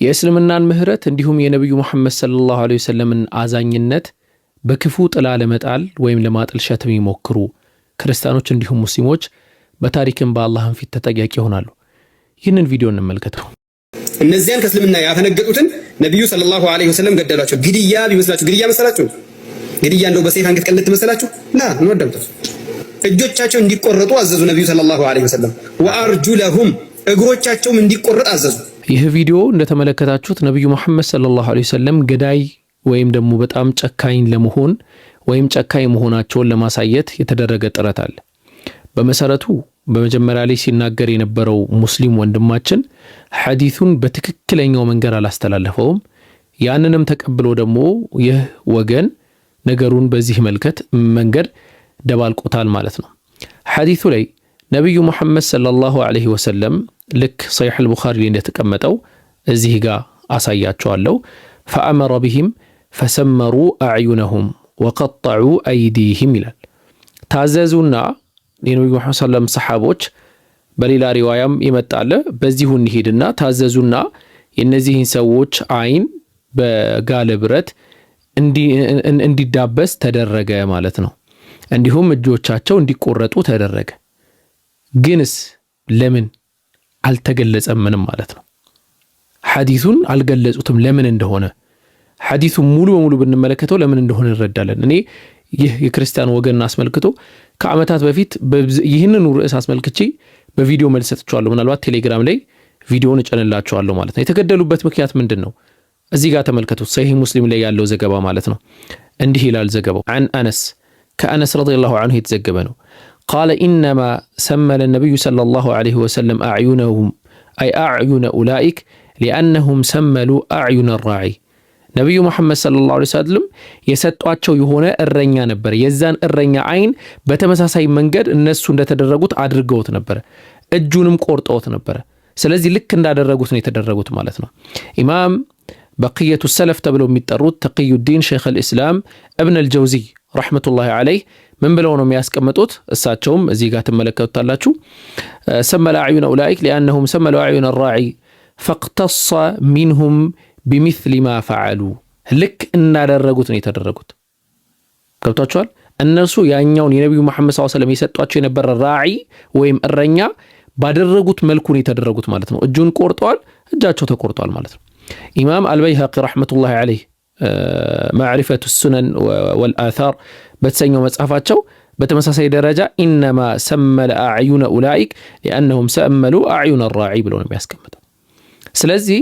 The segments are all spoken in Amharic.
የእስልምናን ምህረት እንዲሁም የነብዩ መሐመድ ሰለላሁ ዐለይሂ ወሰለምን አዛኝነት በክፉ ጥላ ለመጣል ወይም ለማጥልሸት የሚሞክሩ ክርስቲያኖች እንዲሁም ሙስሊሞች በታሪክም በአላህም ፊት ተጠያቂ ይሆናሉ። ይህንን ቪዲዮ እንመልከተው። እነዚያን ከእስልምና ያፈነገጡትን ነብዩ ሰለላሁ ዐለይሂ ወሰለም ገደሏቸው። ግድያ ቢመስላችሁ ግድያ መሰላችሁ? ግድያ እንደው በሰይፍ አንገት ቀልት መሰላችሁ? ላ እንወደምታ እጆቻቸው እንዲቆረጡ አዘዙ ነብዩ ሰለላሁ ዐለይሂ ወሰለም። ወአርጁለሁም እግሮቻቸውም እንዲቆረጥ አዘዙ። ይህ ቪዲዮ እንደተመለከታችሁት ነብዩ መሐመድ ሰለላሁ ዐለይሂ ወሰለም ገዳይ ወይም ደግሞ በጣም ጨካኝ ለመሆን ወይም ጨካኝ መሆናቸውን ለማሳየት የተደረገ ጥረት አለ። በመሰረቱ በመጀመሪያ ላይ ሲናገር የነበረው ሙስሊም ወንድማችን ሐዲሱን በትክክለኛው መንገድ አላስተላለፈውም። ያንንም ተቀብሎ ደግሞ ይህ ወገን ነገሩን በዚህ መንገድ ደባልቆታል ማለት ነው። ሐዲሱ ላይ ነብዩ መሐመድ ሰለላሁ ዐለይሂ ወሰለም ልክ ሰሒህ አልቡኻሪ ላይ እንደተቀመጠው እዚህ ጋር አሳያቸዋለሁ። ፈአመረ ቢሂም ፈሰመሩ አዕዩነሁም ወቀጠዑ አይዲህም ይላል። ታዘዙና የነብዩ መሐመድ ሰለላሁ ሰሐቦች በሌላ ሪዋያም ይመጣል በዚሁ እንሂድና ታዘዙና የነዚህን ሰዎች አይን በጋለ ብረት እንዲዳበስ ተደረገ ማለት ነው። እንዲሁም እጆቻቸው እንዲቆረጡ ተደረገ። ግንስ ለምን አልተገለጸም? ምንም ማለት ነው። ሐዲሱን አልገለጹትም ለምን እንደሆነ። ሐዲሱን ሙሉ በሙሉ ብንመለከተው ለምን እንደሆነ እንረዳለን። እኔ ይህ የክርስቲያን ወገን አስመልክቶ ከዓመታት በፊት ይህንን ርዕስ አስመልክቼ በቪዲዮ መልስ ሰጥቻለሁ። ምናልባት ቴሌግራም ላይ ቪዲዮውን እጨንላችኋለሁ ማለት ነው። የተገደሉበት ምክንያት ምንድን ነው? እዚህ ጋር ተመልከቱት። ሰሂህ ሙስሊም ላይ ያለው ዘገባ ማለት ነው። እንዲህ ይላል ዘገባው። አን አነስ ከአነስ ረዲየላሁ ዐንሁ የተዘገበ ነው። ቃለ ኢነማ ሰመለ ነቢዩ ሰለላሁ ዐለይሂ ወሰለም አዕዩነሁም አይ አዕዩነ ኡላኢክ ሊአነሁም ሰመሉ አዕዩነ ራዒ። ነቢዩ መሐመድ ሰለላሁ ዐለይሂ ወሰለም የሰጧቸው የሆነ እረኛ ነበር። የዛን እረኛ አይን በተመሳሳይ መንገድ እነሱ እንደተደረጉት አድርገውት ነበረ። እጁንም ቆርጠውት ነበረ። ስለዚህ ልክ እንዳደረጉት ነው የተደረጉት ማለት ነው። ኢማም በቅየቱ ሰለፍ ተብለው የሚጠሩት ተቅዩዲን ሸይኽ አልእስላም እብን አልጀውዚ ረሕመቱላሂ ዐለይህ ምን ብለው ነው የሚያስቀምጡት? እሳቸውም እዚህ ጋር ትመለከቱታላችሁ። ሰመለ አዕዩነ ኡላኢክ ሊአነሁም ሰመሉ አዕዩነ ራዒ ፈቅተሰ ሚንሁም ቢሚስሊ ማ ፈዓሉ። ልክ እንዳደረጉት ነው የተደረጉት። ገብቷችኋል? እነሱ ያኛውን የነቢዩ መሐመድ ሰለላሁ ዐለይሂ ወሰለም የሰጧቸው የነበረ ራዒ ወይም እረኛ ባደረጉት መልኩ ነው የተደረጉት ማለት ነው። እጁን ቆርጠዋል፣ እጃቸው ተቆርጧል ማለት ነው። ኢማም አልበይሀቂ ረሕመቱላሂ ዐለይህ ማዕሪፈቱ ሱነን ወልአታር በተሰኘው መጽሐፋቸው በተመሳሳይ ደረጃ ኢነማ ሰመለ አዕዩነ ኡላኢክ ሊአነሁም ሰመሉ አዕዩነ ራዒ ብሎ ነው የሚያስቀምጠው። ስለዚህ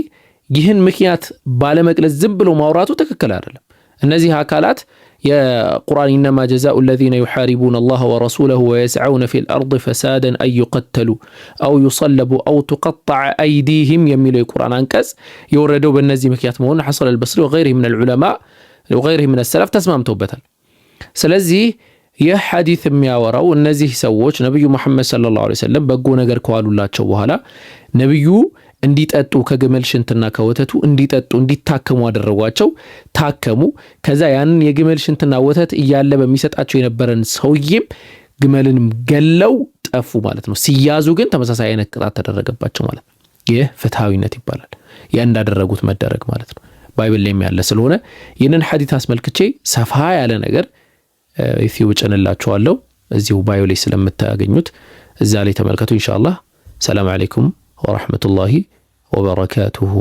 ይህን ምክንያት ባለመግለጽ ዝም ብሎ ማውራቱ ትክክል አይደለም። እነዚህ አካላት የቁርአን ኢነማ ጀዛኡ አለዚነ ዩሓሪቡነ አላህ ወረሱለሁ ወየስዐውነ ፊል አርድ ፈሳደን አን ዩቀተሉ አው ዩሰለቡ አው ቱቀጠዐ አይዲህም የሚለው የቁርአን አንቀጽ የወረደው በእነዚህ ምክንያት መሆኑን ሐሰን አልበስሪ ወገይሪሂ ሚነል ዑለማ ወገይሪሂ ሚነስ ሰለፍ ተስማምተውበታል። ስለዚህ ይህ ሐዲስ የሚያወራው እነዚህ ሰዎች ነብዩ መሐመድ ሰለላሁ ዐለይሂ ወሰለም በጎ ነገር ከዋሉላቸው በኋላ ነብዩ እንዲጠጡ ከግመል ሽንትና ከወተቱ እንዲጠጡ እንዲታከሙ አደረጓቸው። ታከሙ። ከዛ ያንን የግመል ሽንትና ወተት እያለ በሚሰጣቸው የነበረን ሰውዬም ግመልንም ገለው ጠፉ ማለት ነው። ሲያዙ ግን ተመሳሳይ አይነት ቅጣት ተደረገባቸው ማለት ነው። ይህ ፍትሃዊነት ይባላል። ያ እንዳደረጉት መደረግ ማለት ነው። ባይብል ላይም ያለ ስለሆነ ይህንን ሐዲስ አስመልክቼ ሰፋ ያለ ነገር እዚሁ ጭንላችኋለሁ። እዚሁ ባዮ ላይ ስለምታገኙት እዛ ላይ ተመልከቱ ኢንሻአላህ። ሰላም አለይኩም ወራህመቱላሂ ወበረካቱሁ።